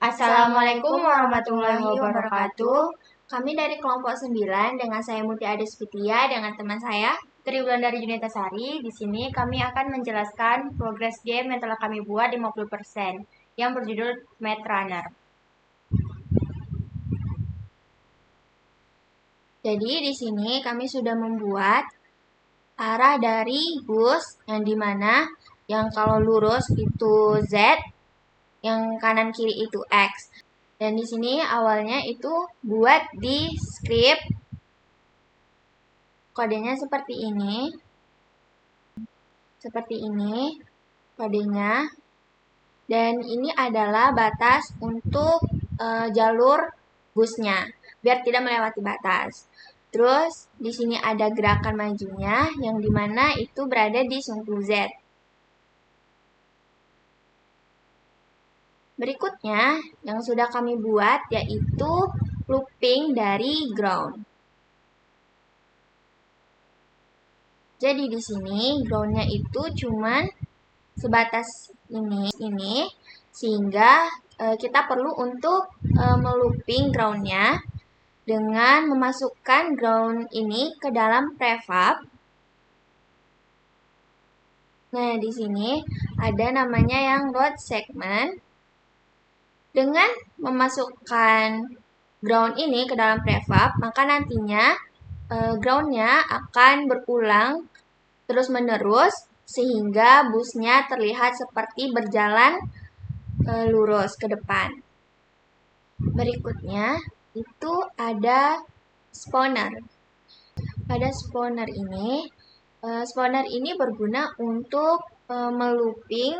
Assalamualaikum warahmatullahi wabarakatuh. Kami dari kelompok 9 dengan saya Muti Ades Fitia dengan teman saya Triwulan dari Junita Sari. Di sini kami akan menjelaskan progress game yang telah kami buat 50% yang berjudul Mad Runner. Jadi di sini kami sudah membuat arah dari bus yang dimana yang kalau lurus itu Z, yang kanan kiri itu X. Dan di sini awalnya itu buat di script kodenya seperti ini. Seperti ini kodenya. Dan ini adalah batas untuk jalur busnya biar tidak melewati batas. Terus di sini ada gerakan majunya yang dimana itu berada di sungguh Z. Berikutnya yang sudah kami buat yaitu looping dari ground. Jadi di sini groundnya itu cuman sebatas ini sehingga kita perlu untuk melooping groundnya dengan memasukkan ground ini ke dalam prefab. Nah, di sini ada namanya yang road segment. Dengan memasukkan ground ini ke dalam prefab, maka nantinya groundnya akan berulang terus-menerus sehingga busnya terlihat seperti berjalan lurus ke depan. Berikutnya itu ada spawner. Pada spawner ini berguna untuk melooping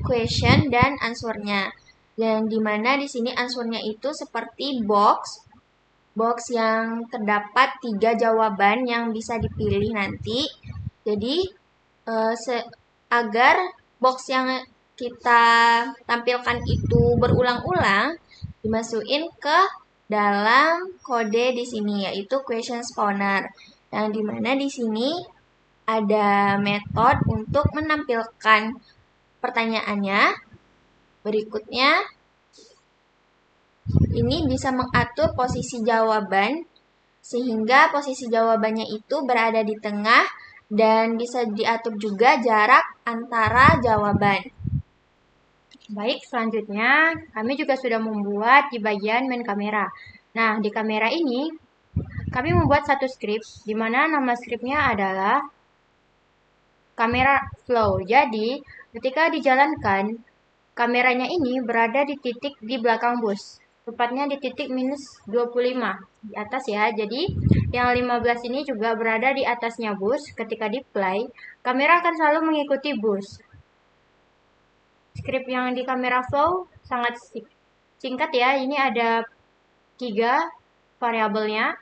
question dan answernya. Dan dimana di sini answernya itu seperti box yang terdapat 3 jawaban yang bisa dipilih nanti. Jadi agar box yang kita tampilkan itu berulang-ulang dimasukin ke dalam kode di sini yaitu question spawner. Yang dimana di sini ada metode untuk menampilkan pertanyaannya. Berikutnya ini bisa mengatur posisi jawaban sehingga posisi jawabannya itu berada di tengah dan bisa diatur juga jarak antara jawaban. Baik, selanjutnya kami juga sudah membuat di bagian main kamera. Nah, di kamera ini kami membuat satu script di mana nama scriptnya adalah kamera flow. Jadi, ketika dijalankan, kameranya ini berada di titik di belakang bus. Tepatnya di titik minus 25 di atas ya. Jadi yang 15 ini juga berada di atasnya bus. Ketika di play, kamera akan selalu mengikuti bus. Script yang di kamera flow sangat singkat ya. Ini ada 3 variabelnya.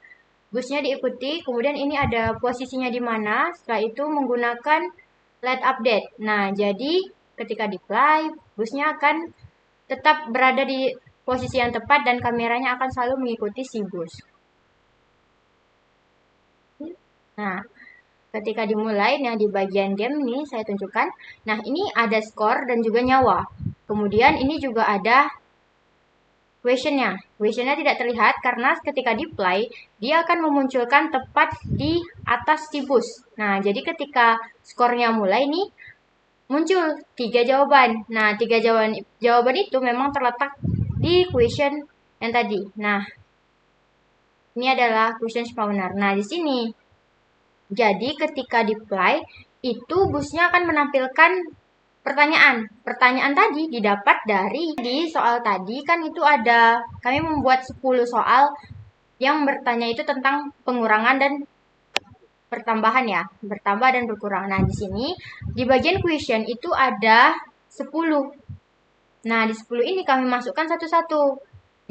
Busnya diikuti, kemudian ini ada posisinya di mana. Setelah itu menggunakan let update. Nah, jadi ketika di play, busnya akan tetap berada di posisi yang tepat dan kameranya akan selalu mengikuti si bus. Nah, ketika dimulai, nah di bagian game ini saya tunjukkan. Nah, ini ada skor dan juga nyawa. Kemudian ini juga ada questionnya. Questionnya tidak terlihat karena ketika di play, dia akan memunculkan tepat di atas si bus. Nah, jadi ketika skornya mulai nih, muncul 3 jawaban. Nah, 3 jawaban itu memang terletak di question yang tadi. Nah, ini adalah question spawner. Nah, di sini. Jadi, ketika di play, itu busnya akan menampilkan pertanyaan. Pertanyaan tadi didapat dari soal tadi kan itu ada, kami membuat 10 soal yang bertanya itu tentang pengurangan dan pertambahan ya, bertambah dan berkurang. Nah, di sini di bagian question itu ada 10. Nah, di 10 ini kami masukkan satu-satu.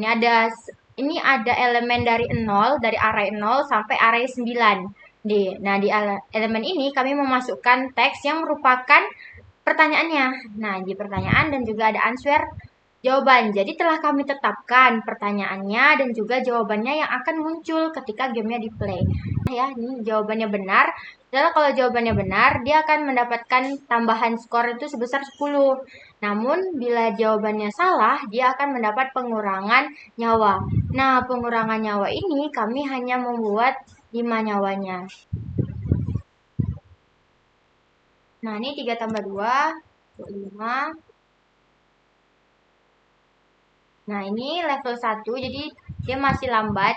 Ini ada elemen dari 0, dari array 0 sampai array 9. Nah, di elemen ini kami memasukkan teks yang merupakan pertanyaannya. Nah, di pertanyaan dan juga ada answer jawaban. Jadi telah kami tetapkan pertanyaannya dan juga jawabannya yang akan muncul ketika gamenya di play. ya, ini jawabannya benar. Setelah kalau jawabannya benar, dia akan mendapatkan tambahan skor itu sebesar 10. Namun, bila jawabannya salah, dia akan mendapat pengurangan nyawa. Nah, pengurangan nyawa ini kami hanya membuat 5 nyawanya. Nah, ini 3 tambah 2, 5. Nah, ini level 1, jadi dia masih lambat.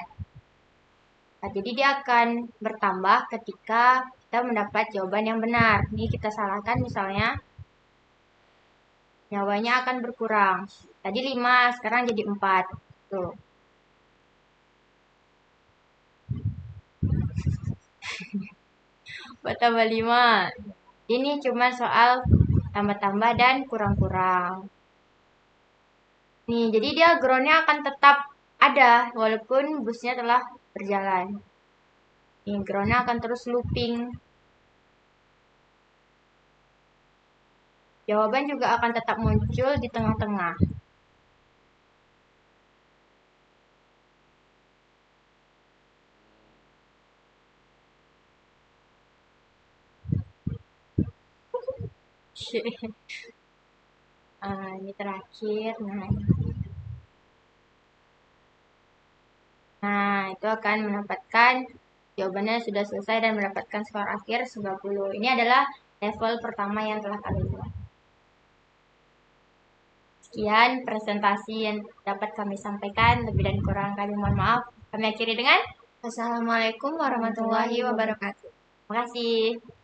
Nah, jadi dia akan bertambah ketika kita mendapat jawaban yang benar. Ini kita salahkan misalnya, nyawanya akan berkurang. Tadi 5, sekarang jadi 4. Tuh. Buat tambah 5. Ini cuma soal tambah-tambah dan kurang-kurang. Nih, jadi dia groundnya akan tetap ada walaupun busnya telah berjalan. Nih, groundnya akan terus looping. Jawaban juga akan tetap muncul di tengah-tengah. Ini terakhir. Nah, itu akan mendapatkan jawabannya sudah selesai dan mendapatkan skor akhir 90. Ini adalah level pertama yang telah kami buat. Sekian presentasi yang dapat kami sampaikan. Lebih dan kurang kami mohon maaf. Kami akhiri dengan Assalamualaikum warahmatullahi wabarakatuh. Terima kasih.